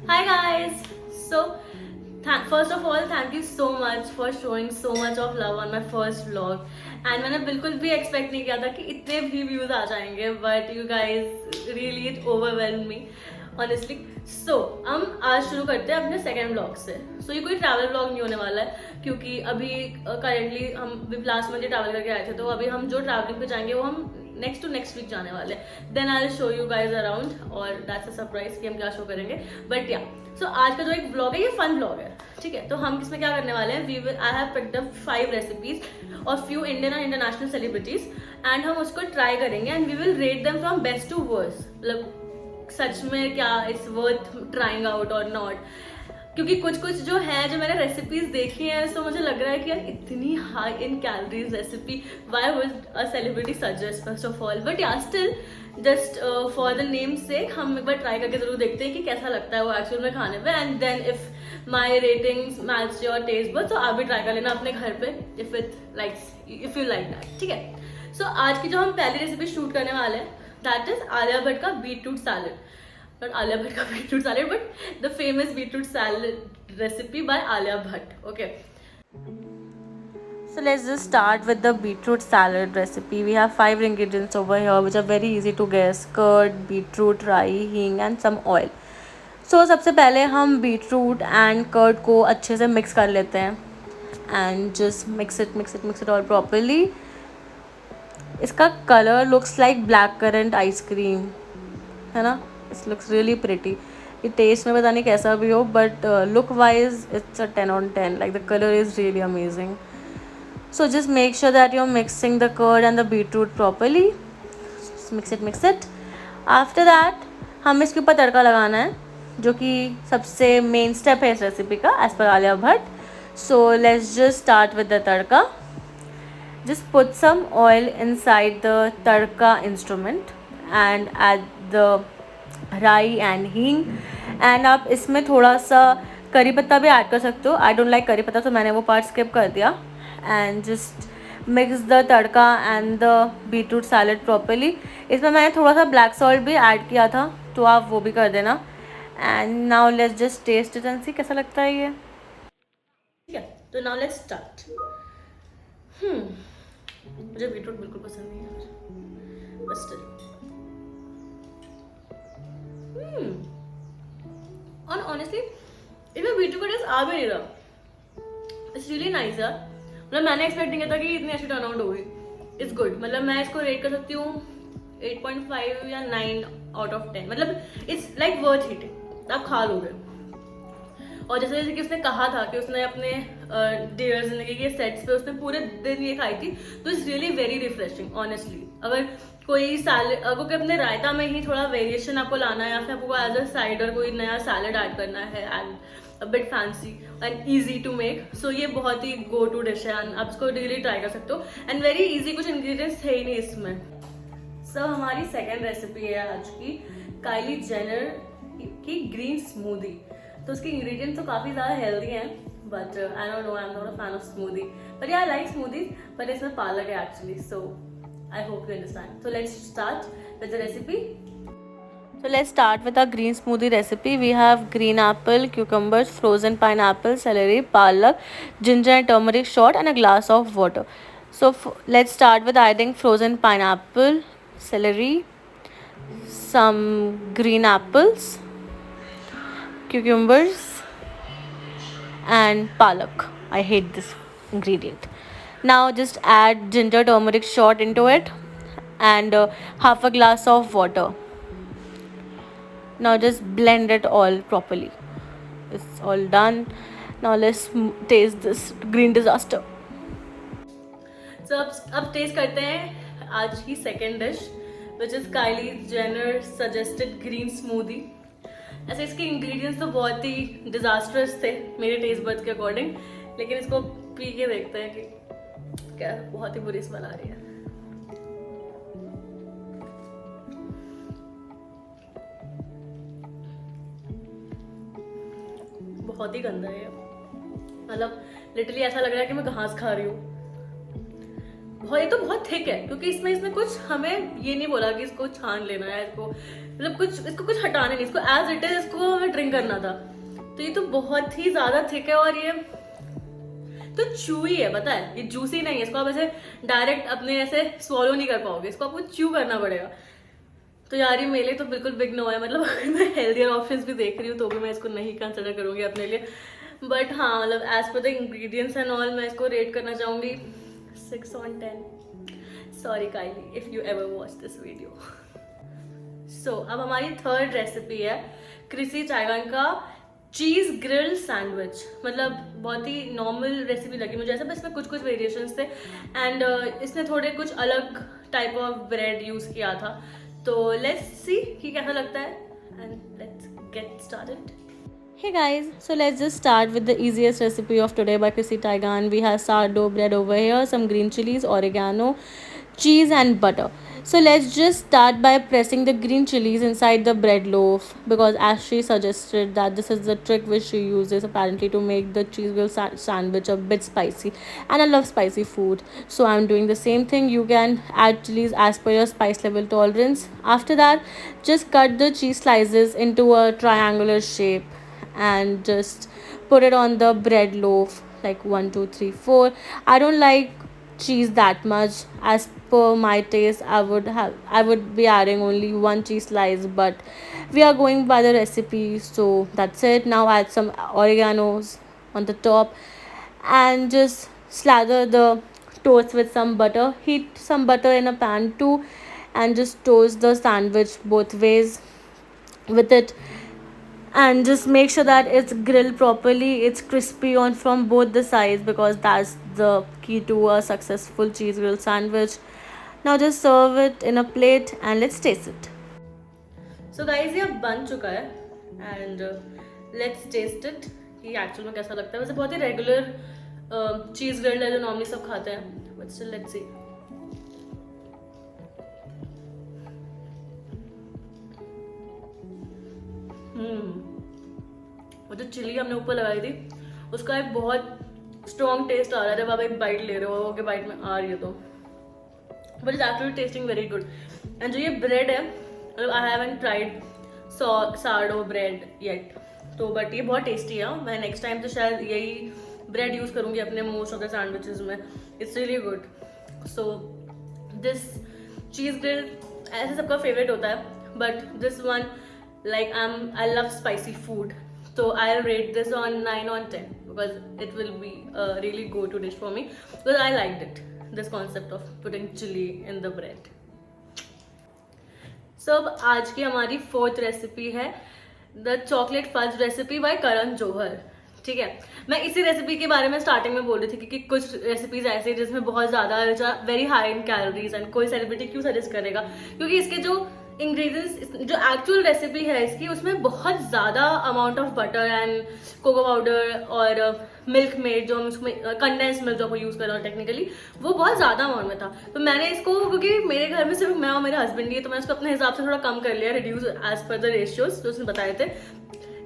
Hi guys. So, first of all, thank you so much for showing so much of love on my first vlog. And मैंने बिल्कुल भी expect नहीं किया था कि इतने भी व्यूज आ जाएंगे, but you guys really it overwhelm me honestly. So हम आज शुरू करते हैं अपने सेकेंड व्लॉग से. सो ये कोई ट्रैवल व्लॉग नहीं होने वाला है, क्योंकि अभी करेंटली हम लास्ट मंथ ट्रैवल करके आए थे, तो अभी हम जो ट्रैवलिंग पे जाएंगे वो हम नेक्स्ट टू नेक्स्ट वीक जाने वाले हैं. Then I will show you guys around, और दैट्स अ सरप्राइज कि हम क्या शो करेंगे. बट या सो आज का जो एक ब्लॉग है ये फन ब्लॉग है, ठीक है. तो हम इसमें क्या करने वाले हैं, we will I have picked up 5 recipes और few Indian and international celebrities, and हम उसको ट्राई करेंगे and we will rate them from best to worst. मतलब सच में क्या इट्स वर्थ ट्राइंग आउट और नॉट. क्योंकि कुछ कुछ जो है, जो मैंने रेसिपीज देखी हैं, तो मुझे लग रहा है कि यार इतनी high in calories recipe why would a celebrity suggest first of all. But yeah still just for the name से हम एक बार ट्राई करके जरूर देखते हैं कि कैसा लगता है वो एक्चुअल में खाने पे. And then if my ratings match your taste but, तो आप भी ट्राई कर लेना अपने घर पे इफ यू लाइक दैट, ठीक है. सो आज की जो हम पहली रेसिपी शूट करने वाले हैं, दैट इज आलिया भट्ट का beetroot salad. Not Alia Bhatt ka beetroot salad, but the famous beetroot salad recipe by Alia Bhatt. Okay. So let's just start with the beetroot salad recipe. We have 5 ingredients over here which are very easy to guess: curd, beetroot, rye, हींग and some oil. So सबसे पहले हम beetroot and curd को अच्छे से mix कर लेते हैं and just mix it all properly. इसका color looks like black currant ice cream, है ना. It looks really pretty. ये टेस्ट में पता नहीं कैसा भी हो, but look wise it's a 10 on 10. Like the color is really amazing. So just make sure that you're mixing the curd and the beetroot properly. Just mix it. After that हम इसके ऊपर तड़का लगाना है, जो कि सबसे मेन स्टेप है इस रेसिपी का as per Alia Bhatt. So let's just start with the tadka. Just put some oil inside the tadka instrument and add the rai and hing. And आप इसमें थोड़ा सा करी पत्ता भी ऐड कर सकते हो. आई डोंट लाइक करी पत्ता, तो मैंने वो पार्ट स्किप कर दिया. And just mix the tadka and the beetroot salad properly. इसमें मैंने थोड़ा सा ब्लैक सॉल्ट भी ऐड किया था, तो आप वो भी कर देना. And now let's just taste it and see कैसा लगता है ये, ठीक है. तो नाउ लेट्स स्टार्ट. मुझे बीटरूट बिल्कुल पसंद नहीं है, बट स्टिल. और ऑनेस्टली इसमें बीटरूट का टेस्ट आ भी नहीं रहा. इट्स रियली नाइस यार. मतलब मैंने एक्सपेक्ट नहीं किया था कि इतनी अच्छी टर्न आउट होगी. It's good. मतलब मैं इसको रेट कर सकती हूँ 8.5 या 9 out of 10. मतलब इट्स लाइक वर्थ ईटिंग, आप खा लोगे. और जैसे कि उसने कहा था कि उसने अपने डेयर जिंदगी के सेट्स पे उसने पूरे दिन ये खाई थी, तो it's really very refreshing honestly. अगर कोई सैलेड, अगर कोई अपने रायता में ही थोड़ा वेरिएशन आपको लाना है, या फिर आपको एज अ साइडर कोई नया सैलेड ऐड करना है and a bit fancy and easy to make, so ये बहुत ही गो टू डिश है एंड आप इसको रियली ट्राई कर सकते हो. एंड वेरी ईजी, कुछ इंग्रेडिएंट्स है ही नहीं इसमें. सो हमारी सेकेंड रेसिपी है आज की काइली जेनर की ग्रीन स्मूदी. तो उसके इंग्रेडिएंट्स तो काफ़ी ज़्यादा हेल्दी हैं, but I don't no, I am not a fan of smoothie. But या आई लाइक स्मूदीज, बट इसमें पालक है actually. So I hope you understand. So let's start with the recipe. So let's start with our green smoothie recipe. We have green apple, cucumbers, frozen pineapple, celery, palak, ginger and turmeric shot, and a glass of water. So let's start with adding frozen pineapple, celery, some green apples, cucumbers, and palak. I hate this ingredient. Now just add ginger turmeric shot into it and half a glass of water. Now just blend it all properly. It's all done. Now let's taste this green disaster. So अब taste करते हैं आज की second dish, which is Kylie Jenner suggested green smoothie. ऐसे इसके ingredients तो बहुत ही disasters थे मेरे टेस्ट बड्स के अकॉर्डिंग, लेकिन इसको पी के देखते हैं कि क्या बहुत ही बुरी स्मेल आ रही है. बहुत ही गंदा है. मतलब लिटरली ऐसा लग रहा है कि मैं घास खा रही हूँ. बहुत, ये तो बहुत थिक है क्योंकि इसमें कुछ हमें ये नहीं बोला कि इसको छान लेना है, इसको मतलब कुछ इसको कुछ हटाना नहीं, इसको एज इट इज इसको हमें ड्रिंक करना था। तो ये तो बहुत ही ज्यादा थिक है और ये तो चूई है, पता है, ये जूसी नहीं है, इसको आप ऐसे डायरेक्ट अपने ऐसे स्वॉलो नहीं कर पाओगे, इसको आपको च्यू करना पड़ेगा। तो यार ये मेरे लिए तो बिल्कुल बिग नो है, मतलब अगर मैं हेल्थियर ऑप्शंस भी देख रही हूँ तो भी मैं इसको नहीं कंसिडर करूँगी अपने लिए। बट हाँ, मतलब as per the ingredients and all मैं इसको रेट करना चाहूँगी 6/10। Sorry Kylie if you ever watch this video. So अब हमारी थर्ड रेसिपी है क्रिसी टाइगन का चीज ग्रिल सैंडविच। मतलब बहुत ही नॉर्मल रेसिपी लगी मुझे ऐसा, बस इसमें कुछ कुछ वेरिएशंस थे एंड इसने थोड़े कुछ अलग टाइप ऑफ ब्रेड यूज किया था। तो लेट्स सी कि कैसा लगता है and let's get started. Hey guys, so let's just start with the easiest recipe of today by Chrissy Taigan. We have sourdough bread over here, some green chilies, oregano, cheese and butter. So let's just start by pressing the green chilies inside the bread loaf, because as she suggested that this is the trick which she uses apparently to make the cheese grill sandwich a bit spicy, and I love spicy food, so I'm doing the same thing. You can add chilies as per your spice level tolerance. After that, just cut the cheese slices into a triangular shape and just put it on the bread loaf like 1 2 3 4. I don't like cheese that much. As per my taste, I would be adding only one cheese slice, but we are going by the recipe, so that's it. Now add some oreganos on the top and just slather the toast with some butter. Heat some butter in a pan too and just toast the sandwich both ways with it, and just make sure that it's grilled properly, it's crispy on from both the sides, because that's the key to a successful cheese grill sandwich. Now just serve it in a plate and let's taste it. So guys, ये अब बन चुका है and let's taste it कि actual में कैसा लगता है। वैसे बहुत ही रेगुलर चीज ग्रिल्ड है जो नॉर्मली सब खाते हैं, बट स्टिल लेट्स सी। वो जो चिली हमने ऊपर लगाई थी उसका एक बहुत स्ट्रॉन्ग टेस्ट आ रहा है जब आप एक बाइट ले रहे हो, कि बाइट में आ रही है तो, but it's actually tasting very good. And जो ये ब्रेड है, मतलब I haven't tried sourdough bread yet, तो बट ये बहुत टेस्टी है। मैं नेक्स्ट टाइम तो शायद यही ब्रेड यूज करूँगी अपने मोस्ट ऑफ द सैंडविचेस में। It's really good. So this cheese grill ऐसे सबका फेवरेट होता है, but this one like I love spicy food, so I'll rate this on 9/10 because it will be a really go-to dish for me because I liked it, this concept of putting chili in the bread. So अब आज की हमारी fourth recipe है the chocolate fudge recipe by Karan Johar. ठीक है, मैं इसी recipe के बारे में स्टार्टिंग में बोल रही थी कि कुछ रेसिपीज ऐसे जिसमें बहुत ज्यादा very high in calories, and कोई सेलिब्रिटी क्यों सजेस्ट करेगा, क्योंकि इसके जो इंग्रेडिएंट्स, जो एक्चुअल रेसिपी है इसकी, उसमें बहुत ज़्यादा amount of butter and cocoa powder और मिल्क मेड, जो हम उसमें कंडेंस मिल्क जो को यूज़ कर रहे हो टेक्निकली, वो बहुत ज़्यादा अमाउंट में था। तो मैंने इसको, क्योंकि मेरे घर में सिर्फ मैं और मेरे हस्बैंड ही है, तो मैंने इसको अपने हिसाब से थोड़ा कम कर लिया, reduce as per the ratios जो उसने बताए थे।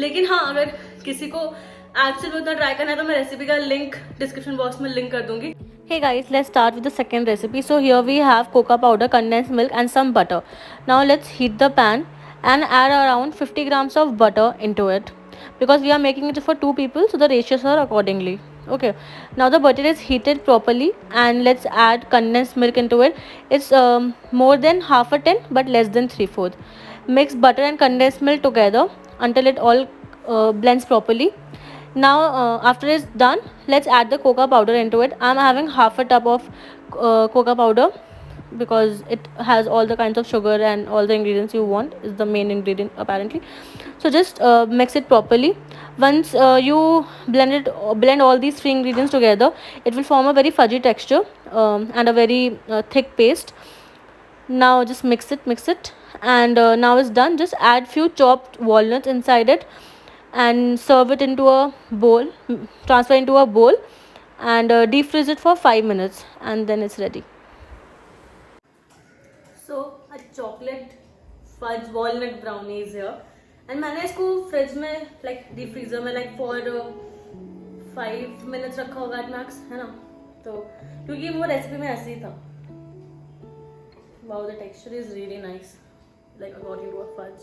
लेकिन हाँ, अगर किसी को एक्चुअली उतना ट्राई करना है तो मैं रेसिपी का लिंक डिस्क्रिप्शन बॉक्स में लिंक कर दूंगी। Hey guys, let's start with the second recipe. So here we have cocoa powder, condensed milk and some butter. Now let's heat the pan and add around 50 grams of butter into it, because we are making it for 2 people, so the ratios are accordingly. Okay, now the butter is heated properly and let's add condensed milk into it. It's more than half a tin but less than 3/4. Mix butter and condensed milk together until it all blends properly. Now after it's done, let's add the cocoa powder into it. I'm having half a tub of cocoa powder because it has all the kinds of sugar and all the ingredients you want, is the main ingredient apparently. So just mix it properly. Once you blend all these 3 ingredients together, it will form a very fudgy texture and a very thick paste. Now just mix it and now it's done. Just add few chopped walnuts inside it and serve it into a bowl, transfer into a bowl and deep freeze it for 5 minutes and then it's ready. So a chocolate fudge walnut brownie is here and मैंने इसको fridge में like deep freezer में like for 5 minutes रखा होगा at max, है ना। तो क्योंकि वो रेसिपी में ऐसे ही था. Wow, the texture is really nice, like according to a fudge.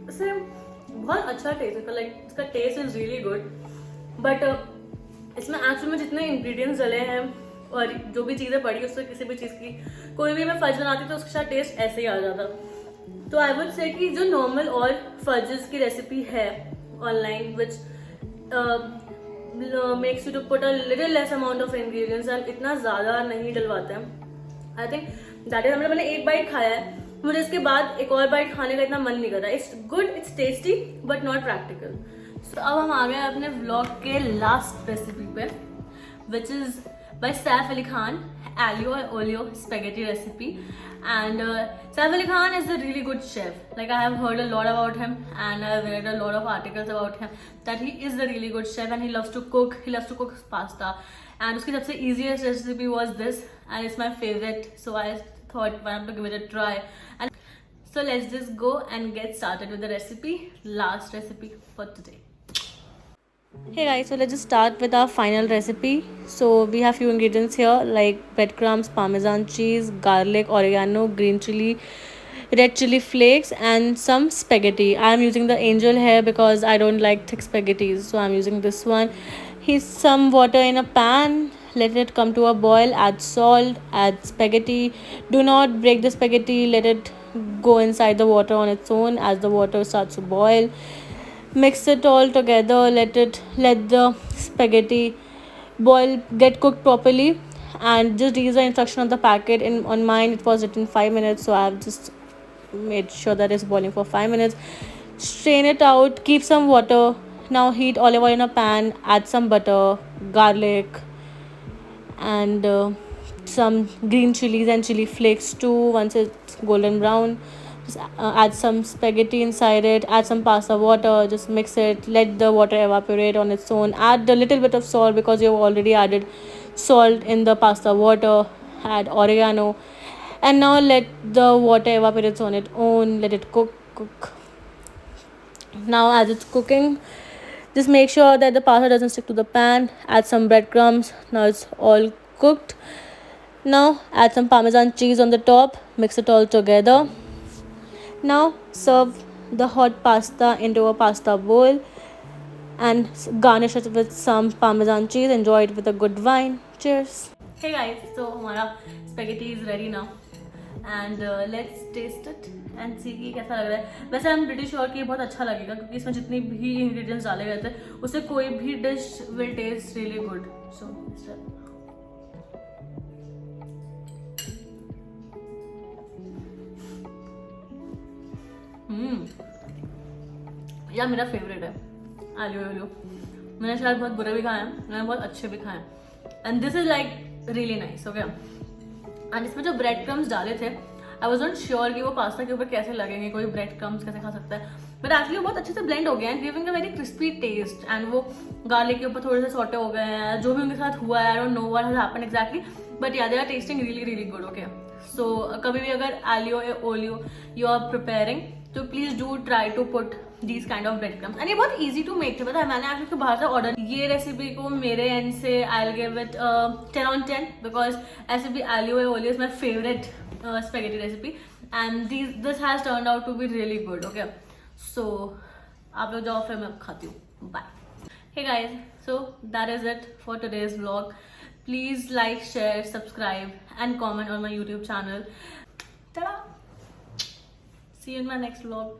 इससे बहुत अच्छा टेस्ट है, लाइक इसका taste is really good. But इसमें एक्चुअली में जितने इंग्रेडिएंट्स डले हैं और जो भी चीज़ें पड़ी उससे किसी भी चीज़ की कोई भी मैं फज बनाती तो उसके साथ टेस्ट ऐसे ही आ जाता. तो आई वुड से कि जो नॉर्मल और फजेस की रेसिपी है online which makes you to put a little less amount of ingredients and इतना ज़्यादा नहीं डलवाते हैं. I think that is. मैंने एक बाइट खाया है, मुझे इसके बाद एक और बाइट खाने का इतना मन नहीं कर रहा. It's good, it's tasty but not practical. So अब हम आ गए अपने व्लॉग के लास्ट रेसिपी पे which is by Saif Ali Khan, Aglio e Olio spaghetti recipe. And Saif Ali Khan is a really good chef. Like I have heard a lot about him and I have read a lot of articles about him that he is a really good chef and he loves to cook. He loves to cook pasta. And उसकी सबसे easiest recipe was this and it's my favorite. So I thought why not to give it a try. And so let's just go and get started with the recipe. Last recipe for today. Hey guys, so let's just start with our final recipe. So we have few ingredients here like breadcrumbs, parmesan cheese, garlic, oregano, green chili, red chili flakes and some spaghetti. I am using the angel here because I don't like thick spaghettis, so I'm using this one. Heat some water in a pan, let it come to a boil, add salt, add spaghetti. Do not break the spaghetti, let it go inside the water on its own as the water starts to boil. Mix it all together, let the spaghetti boil, get cooked properly, and just read the instruction on the packet. On mine it was written 5 minutes, so I have just made sure that it's boiling for 5 minutes. Strain it out, keep some water. Now heat olive oil in a pan, add some butter, garlic and some green chilies and chili flakes too once it's golden brown. Just add some spaghetti inside it, add some pasta water, just mix it, let the water evaporate on its own. Add a little bit of salt because you've already added salt in the pasta water. Add oregano and now let the water evaporate on its own. Let it cook. Now as it's cooking, just make sure that the pasta doesn't stick to the pan. Add some breadcrumbs. Now it's all cooked. Now add some parmesan cheese on the top, mix it all together. Now serve the hot pasta into a pasta bowl and garnish it with some parmesan cheese. Enjoy it with a good wine. Cheers. Hey guys, so हमारा spaghetti is ready now and let's taste it and see कि कैसा लग रहा है. वैसे I'm pretty sure कि ये बहुत अच्छा लगेगा क्योंकि इसमें जितनी भी ingredients डाले गए थे उससे कोई भी dish will taste really good. So let's try. यार मेरा फेवरेट है आलू ओलियो. मैंने शायद बहुत बुरे भी खाए हैं, मैंने बहुत अच्छे भी खाए हैं and this is like really nice. Okay, and इसमें जो ब्रेड क्रम्स डाले थे आई वॉज नॉट श्योर कि वो पास्ता के ऊपर कैसे लगेंगे, कोई ब्रेड क्रम्स कैसे खा सकता है, बट एक्चुअली वो बहुत अच्छे से ब्लेंड हो गए हैं, giving a very crispy taste. And वो गार्लिक के ऊपर थोड़े से सॉटे हो गए हैं, जो भी उनके साथ हुआ है I don't know what has happened exactly, but yeah they are tasting really really good. Okay, so कभी भी अगर aglio olio you are preparing तो please do try to put these kind of bread crumbs. And ये बहुत easy to make थे, पता है मैंने एक्चुअली बाहर से ऑर्डर. ये रेसिपी को मेरे एंड से I will give it 10 on 10 because ऐसे भी aglio olio is my favourite spaghetti recipe and this has turned out to be really good. Okay, so आप लोग जाओ फिर मैं खाती हूँ. Bye. Hey guys, so that is it for today's vlog. Please like, share, subscribe and comment on my YouTube channel. Ta-da! See you in my next vlog.